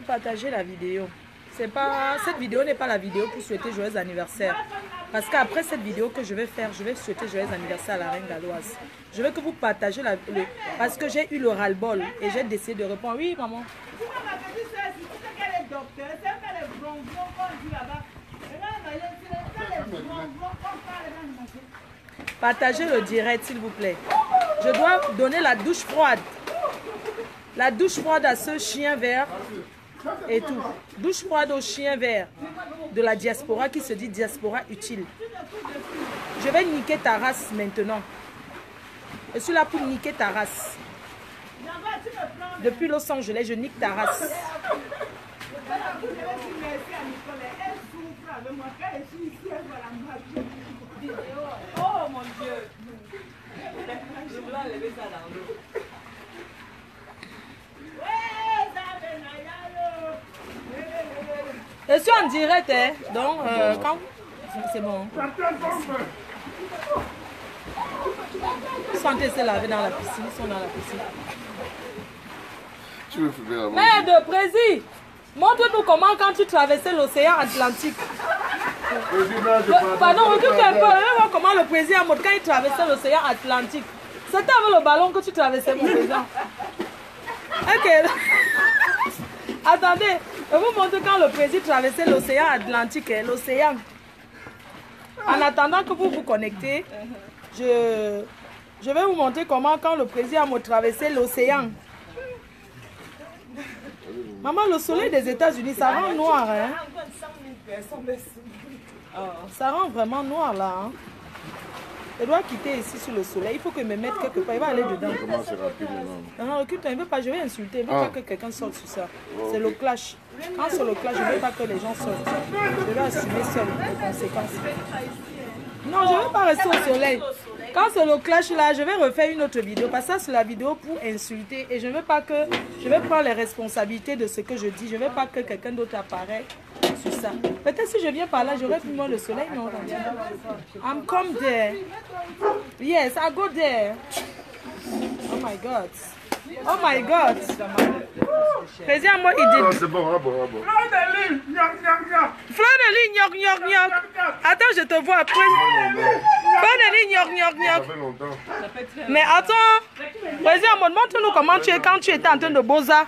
Partagez la vidéo. C'est pas, cette vidéo n'est pas la vidéo pour souhaiter joyeux anniversaire. Parce qu'après cette vidéo que je vais faire, je vais souhaiter joyeux anniversaire à la reine galloise. Je veux que vous partagez parce que j'ai eu le ras-le-bol et j'ai décidé de répondre. Oui, maman. Partagez le direct, s'il vous plaît. Je dois donner la douche froide. La douche froide à ce chien vert. Et tout. Douche froide au chien vert de la diaspora qui se dit diaspora utile. Je vais niquer ta race maintenant. Je suis là pour niquer ta race. Depuis Los Angeles, je nique ta race. Oh mon Dieu. Je voulais enlever ça dans l'eau. Je suis en direct, hein. Donc, quand... C'est bon. Ils sont en train de se laver dans la piscine. Ils sont dans la piscine. Tu veux fumer la Mère de Prési, montre-nous comment quand tu traversais l'océan Atlantique. Pardon, recule-toi un peu. Voir comment le président montre quand il traversait l'océan Atlantique. C'était avec le ballon que tu traversais, mon président. Ok. Attendez, je vous montre quand le président traversait l'océan Atlantique, l'océan. En attendant que vous vous connectez, je vais vous montrer comment quand le président a traversé l'océan. Maman, le soleil des États-Unis, ça rend noir, hein? Ça rend vraiment noir, là, hein? Je dois quitter ici sur le soleil. Il faut que je me mette quelque part. Il va aller dedans. Comment c'est rapide maintenant? Non, recule-toi. Il ne veut pas. Je vais insulter. Il ne veut pas que quelqu'un sorte sur ça. C'est le clash. Quand c'est le clash, je ne veux pas que les gens sortent. Je vais assumer seul les conséquences. Non, je ne veux pas rester au soleil. Quand c'est le clash là, je vais refaire une autre vidéo. Parce que ça, c'est la vidéo pour insulter. Et je ne veux pas que... Je vais prendre les responsabilités de ce que je dis. Je ne veux pas que quelqu'un d'autre apparaisse sur ça. Peut-être si je viens par là, j'aurais pu moi le soleil. Non, I'm come there. Yes, I go there. Oh my God. Oh my God. Président, moi, il dit... C'est bon, bon. Fleur de ligne, gnoc, gnoc, gnoc. Attends, je te vois après. Fleur de ligne, gnoc, gnoc, gnoc. Ça fait longtemps. Mais attends, président, montre-nous comment tu es quand tu étais en train de Boza.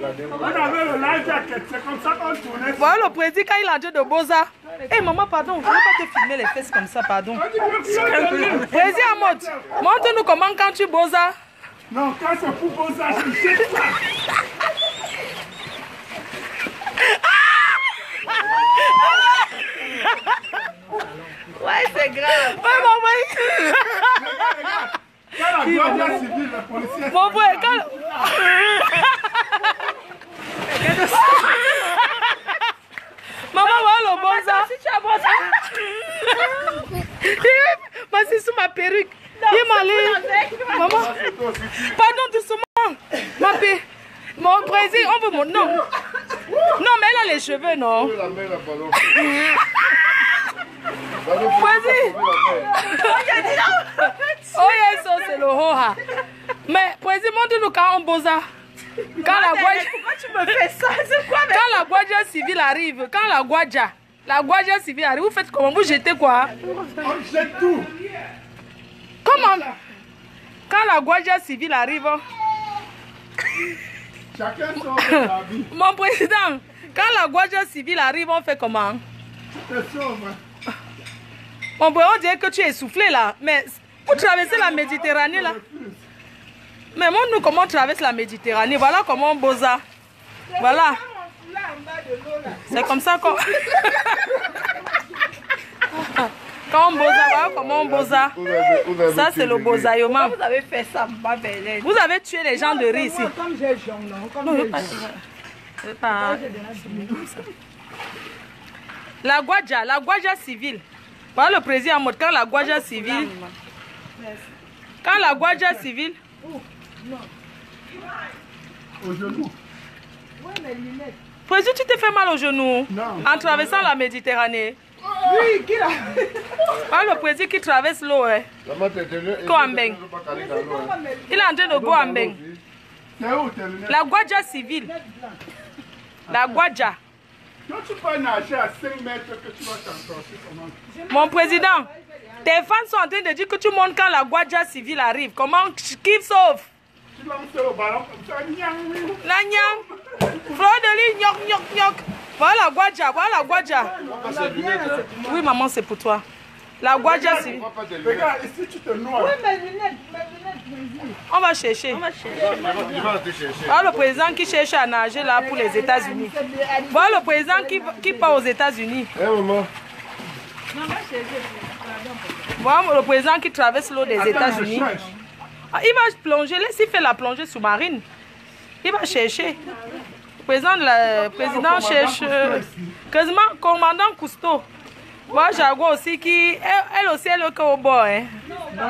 On avait le live jacket, c'est comme ça qu'on tournait. Voilà le président quand il est en train de Boza. Hé maman, pardon, je ne veux pas te filmer les fesses comme ça, pardon. Président, montre-nous comment quand tu Boza. Non, quand c'est pour Boza, je sais pas. Ouais, c'est grave. Ouais, maman. Quand la guardia civile, la policière... Mon frère, quand... Maman, voilà le Boza. Si tu as Boza. Mais c'est sous ma perruque. Il m'a allé. Maman. Pardon, doucement. Ma perruque. Mon président, on veut mon... Non. Non, mais elle a les cheveux, non. Président. Oh, yes, c'est le Hoha. Mais, président, montre-nous quand on Boza. Quand la Guadja... Pourquoi tu me fais ça? C'est quoi? Quand la Guadja civile arrive, quand la Guadja civile arrive, vous faites comment? Vous jetez quoi? On jette tout. Comment? Quand la Guadja civile arrive... Chacun son avis. Mon président, quand la Guadja civile arrive, on fait comment? Tu te sauves. Mon président, on dirait que tu es essoufflé là. Mais pour traverser la Méditerranée là... Mais montre-nous comment on traverse la Méditerranée. Voilà comment on Boza. Voilà. C'est comme ça qu'on... Quand on Boza, voilà comment on Boza. Ça, c'est le bozaillement. Vous avez fait ça, ma belle. Vous avez tué les gens de riz ici. Comme j'ai jaune, non? Non, La Guadja civile. Voilà le président en mode quand la Guadja civile. Quand la Guadja civile. Au genou. Président, tu t'es fait mal au genou Non. en traversant la Méditerranée. Oui, qui l'a? Pas le président qui traverse l'eau. Hein. Koambeng. Il est en train de Koambeng. La Guadja civile. La Guadja. Quand tu peux nager à 5 mètres que tu vas t'entorcher, comment? Mon président, tes fans sont en train de dire que tu montes quand la Guadja civile arrive. Comment qui sauve? Tu lances au ballon comme ça, nyang. La nyang. Fleur-de-lis, nyok, nyok, nyok. Voilà la Guadja, voilà la Guadja. Oui, maman, c'est pour toi. La Guadja civile. Regarde, ici tu te noies. Oui, mes lunettes, On va chercher. Voilà le président qui cherche à nager là pour les États-Unis. Voilà le président qui part aux États-Unis. Eh maman. Voilà le président qui traverse l'eau des États-Unis. Ah, il va plonger, laisse-il faire la plongée sous-marine. Il va chercher. Le président cherche quasiment commandant Cousteau. Moi, Jaguar aussi qui. Elle aussi, elle est au bord. Hein. Non,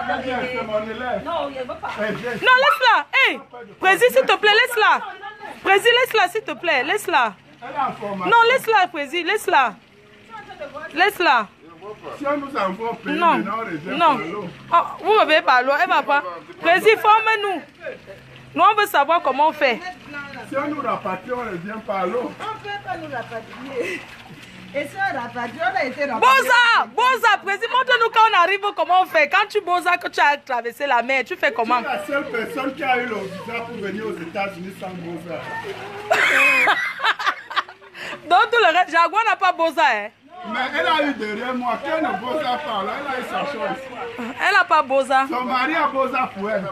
il ne va pas. Non, laisse-la. Hey, président, s'il te plaît, laisse-la. Président, laisse-la, s'il te plaît, laisse-la. Non, laisse-la, président, laisse-la. Laisse-la. Si on nous envoie au pays, Non, non. Oh, vous ne pouvez pas l'eau, elle ne va pas. Président, forme-nous. Nous, on veut savoir comment on fait. Si on nous rapatrie, on revient par l'eau. On ne peut pas nous rapatrier. Et si on rapatrie, on a été rapatrié. Boza, président, montre-nous quand on arrive, comment on fait. Quand tu Boza, que tu as traversé la mer, tu fais comment? C'est la seule personne qui a eu le visa pour venir aux États-Unis sans Boza. Donc tout le reste, Jaguar n'a pas Boza, hein? Mais elle a eu derrière moi, qu'elle ne Boza pas, là, elle a eu sa chance. Elle n'a pas Boza. Son mari a Boza pour elle.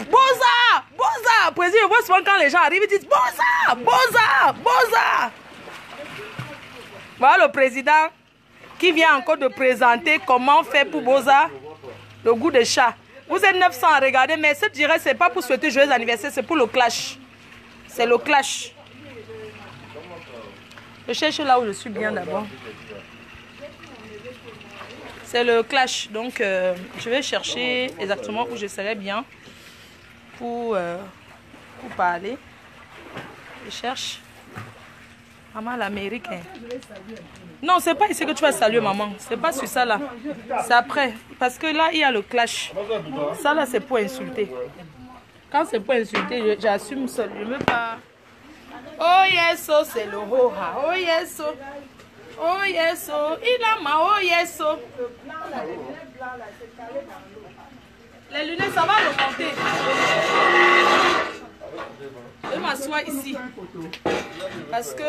Boza, président, je vois souvent quand les gens arrivent, ils disent Boza. Voilà le président qui vient encore de présenter comment on fait pour Boza, le goût de chat. Vous êtes 900 à regarder, mais ce direct, c'est pas pour souhaiter joyeux anniversaire, c'est pour le clash. C'est le clash. Je cherche là où je suis bien d'abord. C'est le clash, donc je vais chercher exactement où je serai bien pour parler. Je cherche. Maman, l'Amérique. Hein. Non, c'est pas ici que tu vas saluer maman. C'est pas sur ça là. C'est après. Parce que là, il y a le clash. Ça là, c'est pour insulter. Quand c'est pour insulter, j'assume seul. Je ne veux pas. Oh yes, oh, c'est le roha. Oh yes, oh. Oh yes, oh. Il a ma oh yes, oh. Les lunettes, ça va remonter. Je vais m'asseoir ici. Parce que...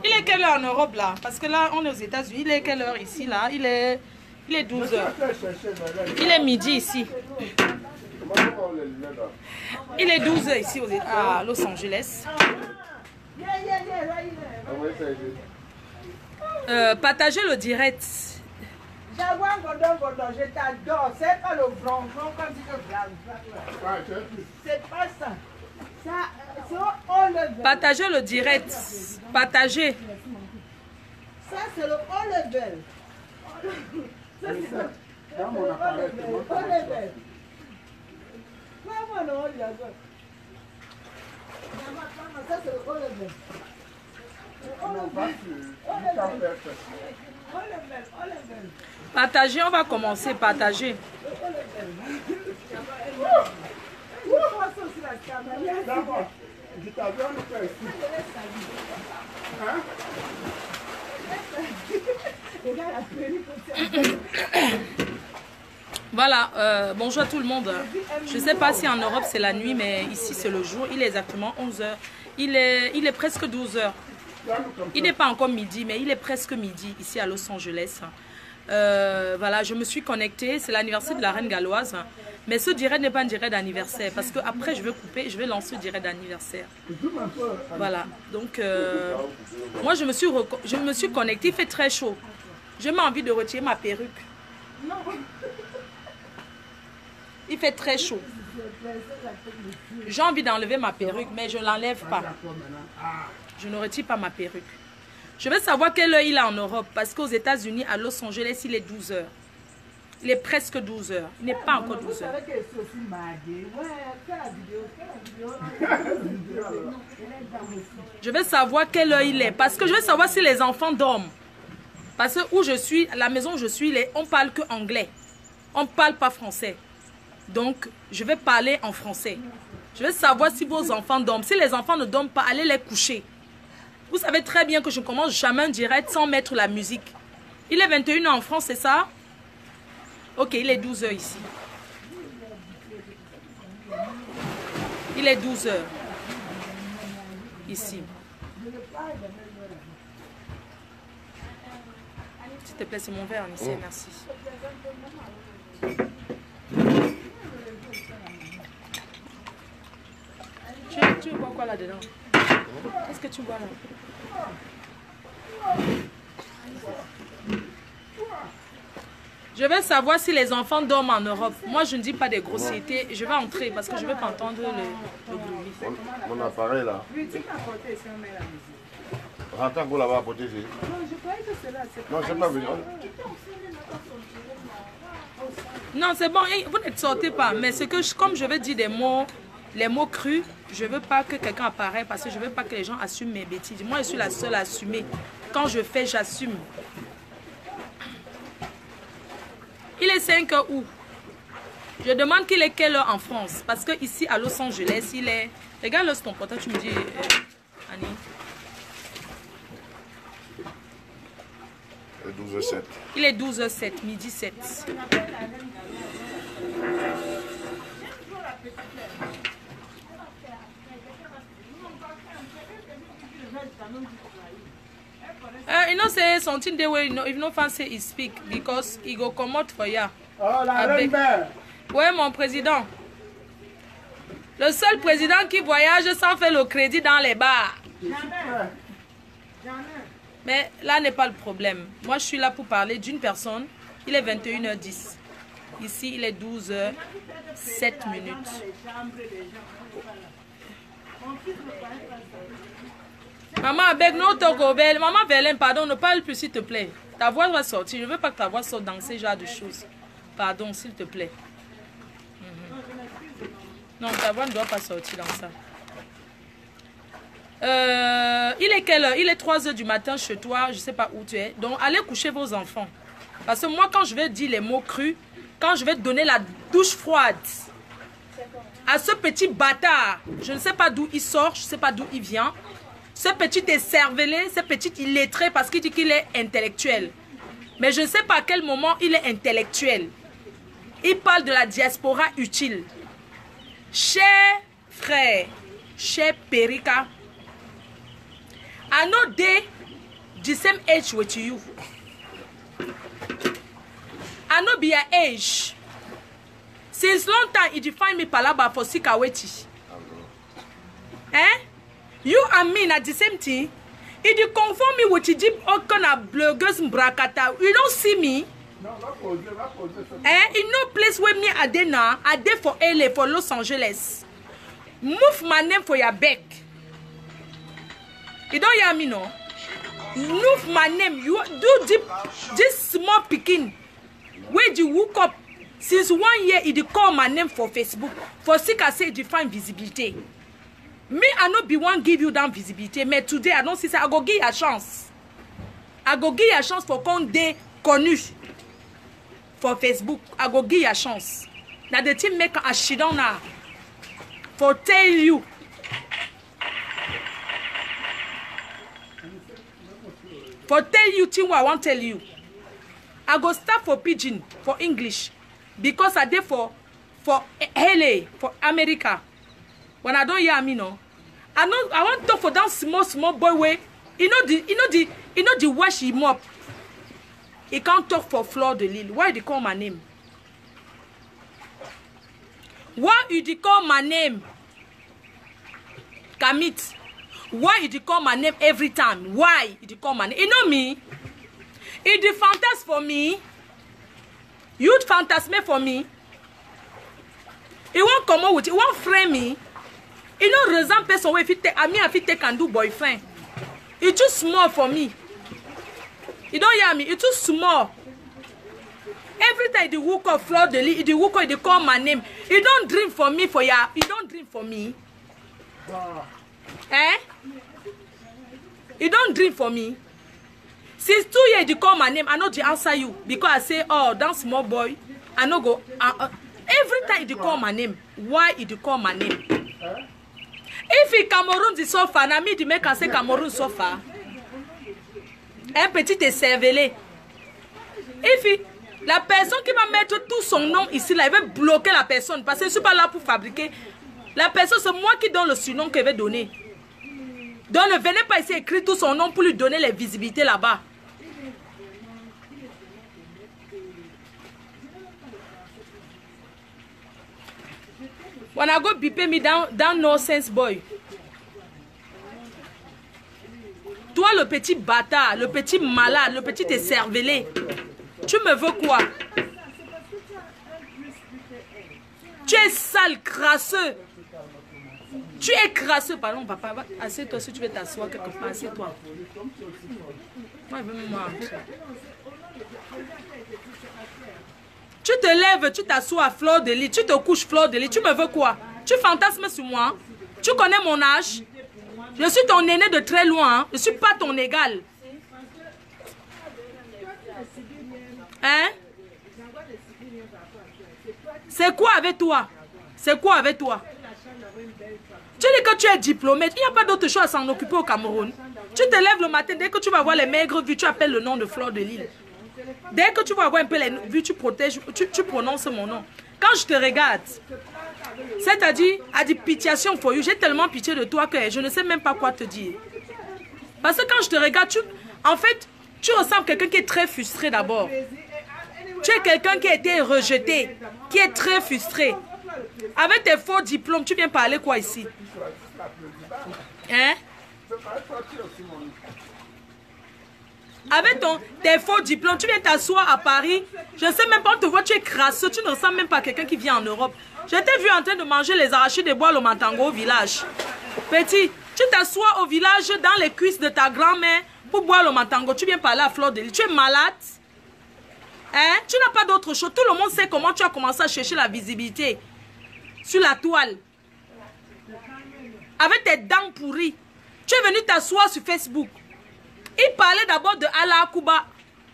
il est quelle heure en Europe là? Parce que là, on est aux États-Unis. Il est quelle heure ici là? Il est 12 h. Il est midi ici. Il est 12 h ici à Los Angeles. Partagez le direct. Jaguar Godon, je t'adore. C'est pas le blanc comme dit le blanc. C'est pas ça. Ça, c'est au level. Partagez le direct. Partagez. Ça, c'est le haut level. Ça, c'est le Dans mon appareil, c'est mon haut level. Comment non, Jaguar? Ça, c'est le haut level. Partagez, on va commencer. Partagez. D'abord, je t'avais un peu ici. Hein? Voilà, bonjour à tout le monde. Je ne sais pas si en Europe c'est la nuit, mais ici c'est le jour. Il est exactement 11 h. Il est presque 12 h. Il n'est pas encore midi, mais il est presque midi ici à Los Angeles. Voilà, je me suis connectée. C'est l'anniversaire de la reine galloise. Mais ce direct n'est pas un direct d'anniversaire. Parce que après je vais couper, je vais lancer le direct d'anniversaire. Voilà, donc moi je me suis connectée. Il fait très chaud. Je m'ai envie de retirer ma perruque. Il fait très chaud. J'ai envie d'enlever ma perruque, mais je ne l'enlève pas. Je ne retire pas ma perruque. Je veux savoir quelle heure il est en Europe. Parce qu'aux États-Unis, à Los Angeles, il est 12 h. Il est presque 12 heures. Il n'est pas encore 12 heures. Je vais savoir quelle heure il est. Parce que je veux savoir si les enfants dorment. Parce que où je suis, la maison où je suis, on parle que anglais. On ne parle pas français. Donc, je vais parler en français. Je veux savoir si vos enfants dorment. Si les enfants ne dorment pas, allez les coucher. Vous savez très bien que je ne commence jamais un direct sans mettre la musique. Il est 21 h en France, c'est ça? Ok, il est 12 h ici. Il est 12 h. Ici. S'il te plaît, c'est mon verre, ici, merci. Tu bois quoi là-dedans? Qu'est-ce que tu bois là? Je veux savoir si les enfants dorment en Europe. Moi, je ne dis pas des grossièretés. Je vais entrer parce que je ne veux pas entendre le bruit. Mon appareil là. Oui, tu m'as apporté si on met la musique. Rentre pour l'avoir apporté. Non, je croyais que c'est là. Non, je ne sais pas venir. Non, c'est bon, vous ne sortez pas. Mais c'est que, comme je veux dire des mots, les mots crus, je ne veux pas que quelqu'un apparaisse parce que je ne veux pas que les gens assument mes bêtises. Moi, je suis la seule à assumer. Quand je fais, j'assume. Il est 5 h où? Je demande qu'il est quelle heure en France. Parce que ici, à Los Angeles, il est... Regarde le ton portable, tu me dis, Annie. 12h07. Il est 12h07, midi 7. You know, say something the way if no fancy he speak because he go come out for ya. Oh, la reine mère. Ouais, mon président. Le seul président qui voyage sans faire le crédit dans les bars. Mais là n'est pas le problème. Moi, je suis là pour parler d'une personne. Il est 21 h 10. Ici, il est 12 h 7 minutes. Maman, avec nos tocobelles, maman Vélène, pardon, ne parle plus s'il te plaît. Ta voix va sortir. Je ne veux pas que ta voix sorte dans ces genres de choses. Pardon, s'il te plaît. Non, ta voix ne doit pas sortir dans ça. Il est quelle heure? Il est 3 h du matin chez toi, je ne sais pas où tu es. Donc, allez coucher vos enfants. Parce que moi, quand je vais dire les mots crus, quand je vais donner la douche froide à ce petit bâtard, je ne sais pas d'où il sort, je ne sais pas d'où il vient. Ce petit écervelé, ce petit illettré parce qu'il dit qu'il est intellectuel. Mais je ne sais pas à quel moment il est intellectuel. Il parle de la diaspora utile. Cher frère, cher Perika, I know they the same age with you. I know be your age. Since long time, he define me palaba for Sikaweti. Eh? You and me na the same thing. If you confirm me with the kind of bloggers mbrakata, you don't see me. In no place where me are there now, I there for LA, for Los Angeles. Move my name for your back. You don't hear me, no? Move my name. You do this small picking. Where you woke up since 1 year, he call my name for Facebook. For sick I say define visibility. Me, I not be one give you that visibility. But today, I don't see say I go give you a chance. I go give you a chance for come day connu for Facebook. I go give you a chance. Now the team make a shit down now for tell you. For tell you thing what I want tell you. I go start for pidgin for English because I did for LA for America. When I don't hear me, no, I want to talk for that small boy way. You know the wash him up. He can't talk for Fleur de Lille. Why they call my name? Why you they call my name? Kamit. Why you they call my name every time? Why you they call my name? You know me? It the fantasy for me. You fantasme for me. You won't come out with it. You won't frame me. You know, resent person if you take me, if you take and do boyfriend. It's too small for me. You don't hear me? It's too small. Every time you walk off floor the lead, you walk, you call my name. You don't dream for me for ya. You don't dream for me. Eh? You don't dream for me. Since 2 years you call my name, I know to answer you because I say, oh, that small boy. I know go. Every time you call my name, why did you call my name? If in Cameroon is so far, na me to make us say Cameroon so far. Un petit cervelé. If la personne qui va mettre tout son nom ici, là, il va bloquer la personne parce que je ne suis pas là pour fabriquer. La personne, c'est moi qui donne le surnom qu'elle veut donner. Donc ne venez pas ici écrire tout son nom pour lui donner les visibilités là-bas. Wanna go biper me down no sense boy. Toi le petit bâtard, le petit malade, le petit écervelé. Tu me veux quoi? Tu es sale, crasseux. Tu es crasseux. Pardon papa, assieds-toi si tu veux t'asseoir quelque part, assieds-toi. Moi, je veux me montrer. Tu te lèves, tu t'assois à fleur de lit, tu te couches fleur de lit, tu me veux quoi? Tu fantasmes sur moi? Tu connais mon âge? Je suis ton aîné de très loin, hein? Je ne suis pas ton égal. Hein? C'est quoi avec toi? C'est quoi avec toi? Tu dis que tu es diplômé, il n'y a pas d'autre chose à s'en occuper au Cameroun. Tu te lèves le matin, dès que tu vas voir les maigres vues, tu appelles le nom de Fleur de Lille. Dès que tu vas voir un peu les vues, tu protèges, tu prononces mon nom. Quand je te regarde, c'est-à-dire, à dire pitiation for you, j'ai tellement pitié de toi que je ne sais même pas quoi te dire. Parce que quand je te regarde, en fait, tu ressembles à quelqu'un qui est très frustré d'abord. Tu es quelqu'un qui a été rejeté, qui est très frustré. Avec tes faux diplômes, tu viens parler quoi ici? Hein? Avec tes faux diplômes, tu viens t'asseoir à Paris. Je ne sais même pas, on te voit, tu es crasseux. Tu ne ressembles même pas à quelqu'un qui vient en Europe. Je t'ai vu en train de manger les arachides de bois au Mantango au village. Petit, tu t'assois au village dans les cuisses de ta grand-mère pour boire le Mantango. Tu viens parler à Fleur de Lille. Tu es malade. Hein? Tu n'as pas d'autre chose. Tout le monde sait comment tu as commencé à chercher la visibilité sur la toile. Avec tes dents pourries. Tu es venu t'asseoir sur Facebook. Il parlait d'abord de Allah Kuba.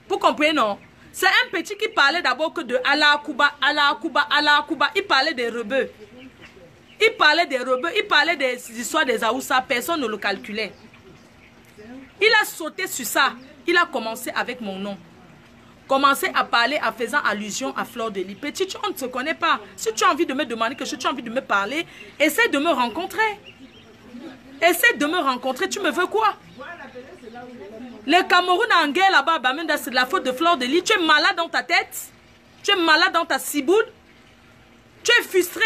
Vous comprenez, non? C'est un petit qui parlait d'abord que de Allah Kuba, Allah Kuba, Allah Kuba. Il parlait des rebeux. Il parlait des rebeux. Il parlait des histoires des Aoussa. Personne ne le calculait. Il a sauté sur ça. Il a commencé avec mon nom. Commencé à parler en faisant allusion à Fleur de Lille. Petit, on ne se connaît pas. Si tu as envie de me demander quelque chose, tu as envie de me parler, essaie de me rencontrer. Essaie de me rencontrer. Tu me veux quoi? Le Cameroun en guerre là-bas, c'est de la faute de Fleur de Lille. Tu es malade dans ta tête. Tu es malade dans ta ciboule. Tu es frustré.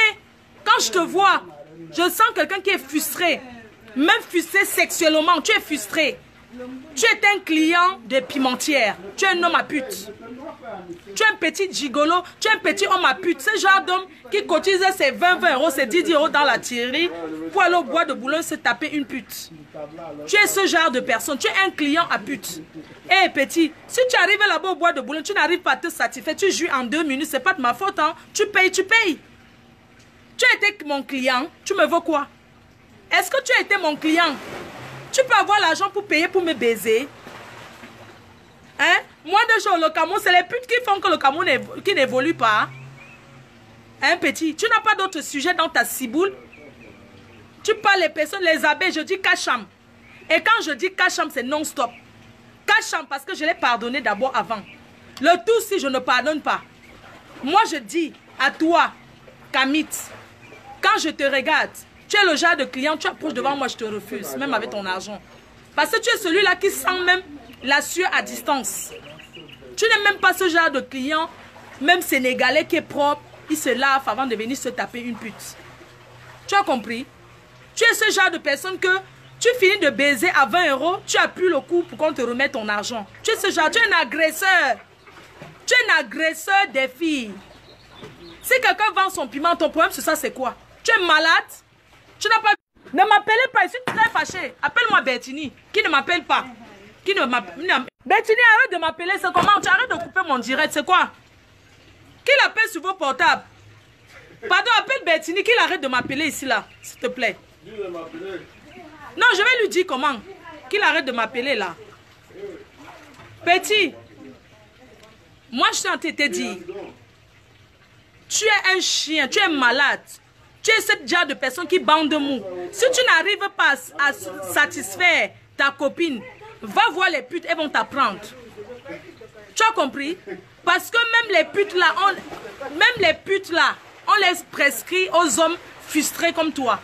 Quand je te vois, je sens quelqu'un qui est frustré. Même frustré sexuellement, tu es frustré. Tu es un client de pimentière. Tu es un homme à pute. Tu es un petit gigolo. Tu es un petit homme à pute. Ce genre d'homme qui cotise ses 20 euros, ses 10 euros dans la tirerie pour aller au bois de Boulogne se taper une pute. Tu es ce genre de personne. Tu es un client à pute. Eh petit, si tu arrives là-bas au bois de Boulogne, tu n'arrives pas à te satisfaire. Tu jouis en 2 minutes. C'est pas de ma faute. Hein. Tu payes, tu payes. Tu as été mon client. Tu me veux quoi? Est-ce que tu as été mon client? Tu peux avoir l'argent pour payer pour me baiser. Hein? Moi, de jour, le Cameroun, c'est les putes qui font que le Cameroun qui n'évolue pas. Hein, petit? Tu n'as pas d'autre sujet dans ta ciboule. Tu parles les personnes, les abeilles, je dis Kacham. Et quand je dis Kacham, c'est non-stop. Kacham, parce que je l'ai pardonné d'abord avant. Le tout, si je ne pardonne pas. Moi, je dis à toi, Kamit, quand je te regarde, tu es le genre de client, tu approches devant moi, je te refuse, même avec ton argent. Parce que tu es celui-là qui sent même la sueur à distance. Tu n'es même pas ce genre de client, même sénégalais qui est propre, il se lave avant de venir se taper une pute. Tu as compris? Tu es ce genre de personne que tu finis de baiser à 20 euros, tu appuies le coup pour qu'on te remette ton argent. Tu es ce genre, tu es un agresseur. Tu es un agresseur des filles. Si quelqu'un vend son piment, ton problème sur ça c'est quoi? Tu es malade? Tu n'as pas... Ne m'appelez pas, si tu es très fâché, appelle-moi Bertini, qui ne m'appelle pas. Qui ne m'appelle... Bertini, arrête de m'appeler, c'est comment? Tu arrêtes de couper mon direct, c'est quoi? Qu'il appelle sur vos portables. Pardon, appelle Bertini, qu'il arrête de m'appeler ici, là. S'il te plaît. Non, je vais lui dire comment. Qu'il arrête de m'appeler, là. Petit. Moi, je suis en train de te dire. Tu es un chien, tu es malade. Tu es ce genre de personne qui bande mou. Si tu n'arrives pas à satisfaire ta copine, va voir les putes, elles vont t'apprendre. Tu as compris? Parce que même les putes là, on les prescrit aux hommes frustrés comme toi.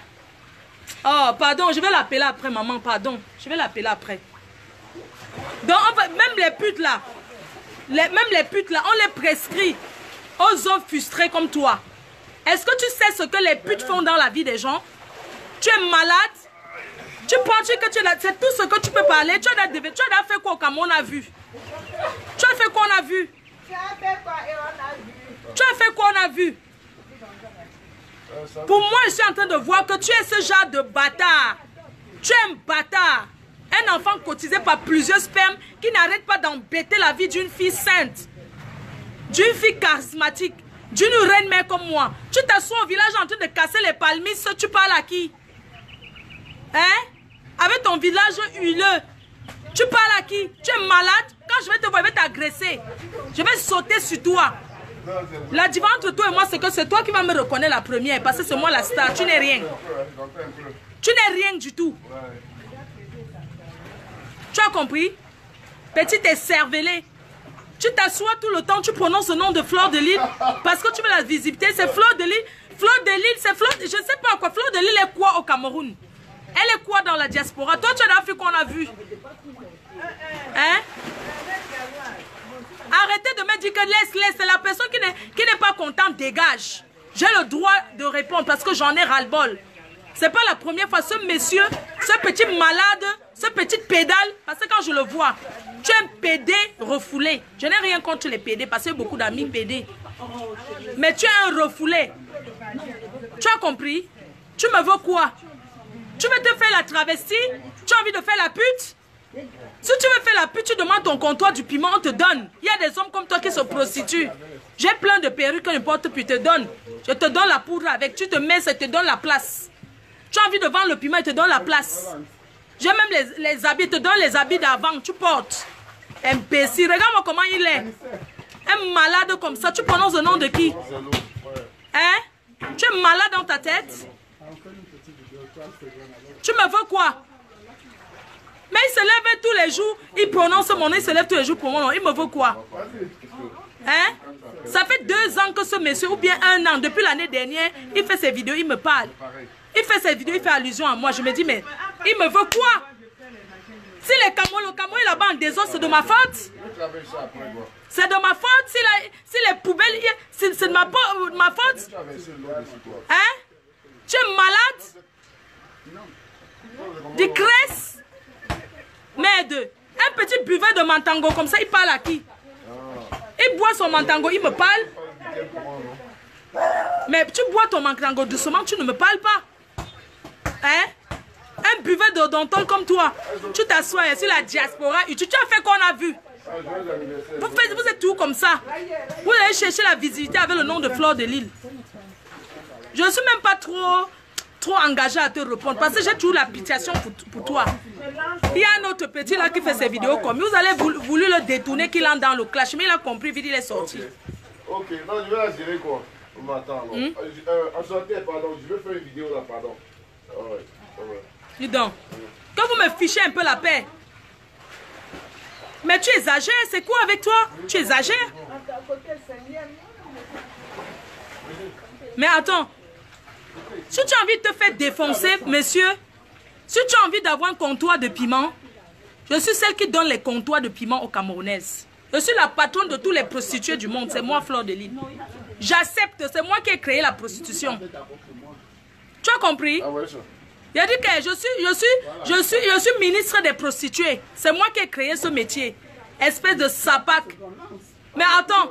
Oh, pardon, je vais l'appeler après, maman, pardon. Je vais l'appeler après. Donc, même les putes là, on les prescrit aux hommes frustrés comme toi. Est-ce que tu sais ce que les putes font dans la vie des gens? Tu es malade? Tu penses que c'est tout ce que tu peux parler? Tu as fait quoi comme on a vu? Tu as fait quoi on a vu? Tu as fait quoi on a vu? Pour moi, je suis en train de voir que tu es ce genre de bâtard. Tu es un bâtard. Un enfant cotisé par plusieurs spermes qui n'arrête pas d'embêter la vie d'une fille sainte. D'une fille charismatique. D'une reine mère comme moi. Tu t'assois au village en train de casser les palmistes. Tu parles à qui? Hein? Avec ton village huileux. Tu parles à qui? Tu es malade? Quand je vais te voir, je vais t'agresser. Je vais sauter sur toi. La différence entre toi et moi, c'est que c'est toi qui vas me reconnaître la première. Parce que c'est moi la star. Tu n'es rien. Tu n'es rien du tout. Tu as compris? Petit écervelé. Tu t'assois tout le temps, tu prononces le nom de Fleur de Lille parce que tu veux la visibilité. C'est Fleur de Lille. Fleur de Lille, c'est Fleur. Je ne sais pas quoi. Fleur de Lille est quoi au Cameroun? Elle est quoi dans la diaspora? Toi, tu es d'Afrique qu'on a vu. Hein? Arrêtez de me dire que laisse. C'est la personne qui n'est pas contente, dégage. J'ai le droit de répondre parce que j'en ai ras-le-bol. C'est pas la première fois. Ce monsieur, ce petit malade, ce petit pédale, parce que quand je le vois, tu es un pédé refoulé. Je n'ai rien contre les pédés parce que j'ai beaucoup d'amis pédés. Mais tu es un refoulé. Tu as compris? Tu me veux quoi? Tu veux te faire la travestie? Tu as envie de faire la pute? Si tu veux faire la pute, tu demandes ton comptoir du piment, on te donne. Il y a des hommes comme toi qui se prostituent. J'ai plein de perruques que n'importe plus te donne. Je te donne la poudre avec. Tu te mets, ça te donne la place. Tu as envie de vendre le piment, il te donne la place. J'ai même les habits, il te donne les habits d'avant, tu portes. Imbécile, regarde-moi comment il est. Un malade comme ça, tu prononces le nom de qui? Hein? Tu es malade dans ta tête? Tu me veux quoi? Mais il se lève tous les jours, il prononce mon nom, il se lève tous les jours pour mon nom. Il me veut quoi? Hein? Ça fait 2 ans que ce monsieur, ou bien 1 an, depuis l'année dernière, il fait ses vidéos, il me parle. Il fait ses vidéos, il fait allusion à moi. Je me dis, mais il me veut quoi? Si le Cameroun est là-bas en désordre, c'est de ma faute. C'est de ma faute. Si les poubelles, c'est de ma faute. Hein? Tu es malade? Décresse? Merde. Un petit buvet de mantango comme ça, il parle à qui? Il boit son mantango, il me parle. Mais tu bois ton mantango doucement, tu ne me parles pas. Hein? Un buvet d'odontol comme toi. Tu t'assois sur la diaspora. Tu as fait qu'on a vu. Vous êtes tout comme ça. Vous allez chercher la visibilité avec le nom de Fleur de Lille. Je ne suis même pas trop engagée à te répondre parce que j'ai toujours l'appréciation pour toi. Il y a un autre petit là qui fait ses vidéos comme lui. Vous allez voulu le détourner qu'il entre dans le clash. Mais il a compris, vite il est sorti. Ok, non, je vais la gérer quoi. Attends, enchanté, pardon, je vais faire une vidéo là, pardon. Ouais. Dis donc, que vous me fichez un peu la paix. Mais tu exagères, c'est quoi avec toi? Tu exagères? Mais attends, si tu as envie de te faire défoncer, monsieur, si tu as envie d'avoir un comptoir de piment, je suis celle qui donne les comptoirs de piment aux Camerounaises. Je suis la patronne de tous les prostituées du monde, c'est moi Fleur de Lille. J'accepte, c'est moi qui ai créé la prostitution. Tu as compris? Il a dit que je suis ministre des prostituées. C'est moi qui ai créé ce métier. Espèce de sapac. Mais attends.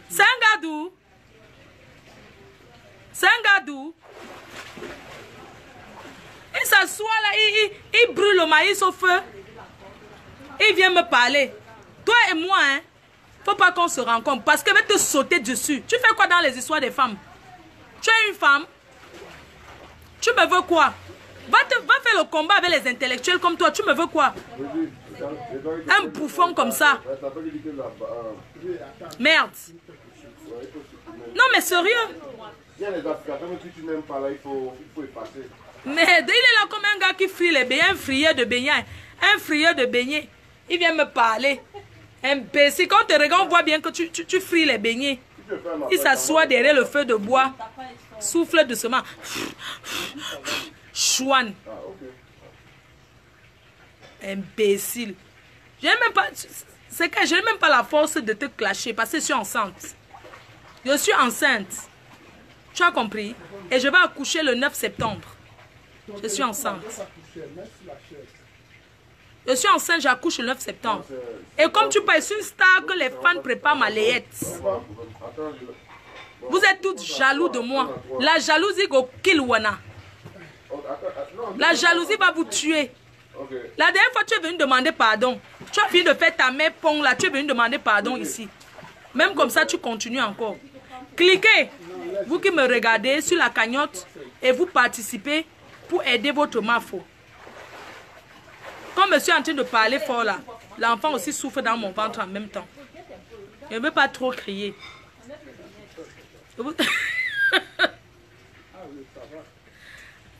C'est un gadou. C'est un gadou. Il s'assoit là, il brûle le maïs au feu. Il vient me parler. Toi et moi, hein. Faut pas qu'on se rencontre parce qu'elle va te sauter dessus. Tu fais quoi dans les histoires des femmes? Tu es une femme? Tu me veux quoi? Va faire le combat avec les intellectuels comme toi. Tu me veux quoi? Un bouffon comme ça. Merde. Non mais sérieux. Il y a les applications que tu n'aimes pas là, il faut effacer. Mais il est là comme un gars qui frit les beignets, un frieur de beignets. Un frieur de beignets. Il vient me parler. Imbécile, quand on te regarde, on voit bien que tu fris les beignets. Il s'assoit derrière le feu de bois. Souffle doucement. Chouane. Imbécile. Je n'ai même pas... C'est que je n'ai même pas la force de te clasher parce que je suis enceinte. Je suis enceinte. Tu as compris? Et je vais accoucher le 9 septembre. Je suis enceinte. Je suis enceinte, j'accouche le 9 septembre. Et comme tu parles, je suis une star que les fans préparent ma layette. Vous êtes tous jaloux de moi. La jalousie go kill wana. La jalousie va vous tuer. La dernière fois, tu es venu demander pardon. Tu as fini de faire ta main pong là. Tu es venu demander pardon ici. Même comme ça, tu continues encore. Cliquez, vous qui me regardez, sur la cagnotte et vous participez pour aider votre mafo. Comme je suis en train de parler fort là, l'enfant aussi souffre dans mon ventre en même temps. Je ne veux pas trop crier.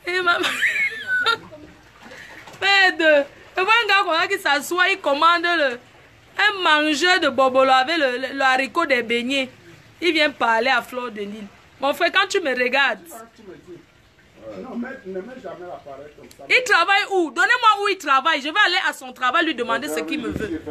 Et maman... Je vois un gars qui s'assoit, il commande un mangeur de bobolo avec le haricot des beignets. Il vient parler à Fleur de Lille. Mon frère, quand tu me regardes... Non, mais ne mets jamais l'appareil comme ça. Il travaille où? Donnez-moi où il travaille. Je vais aller à son travail lui demander ce qu'il me veut.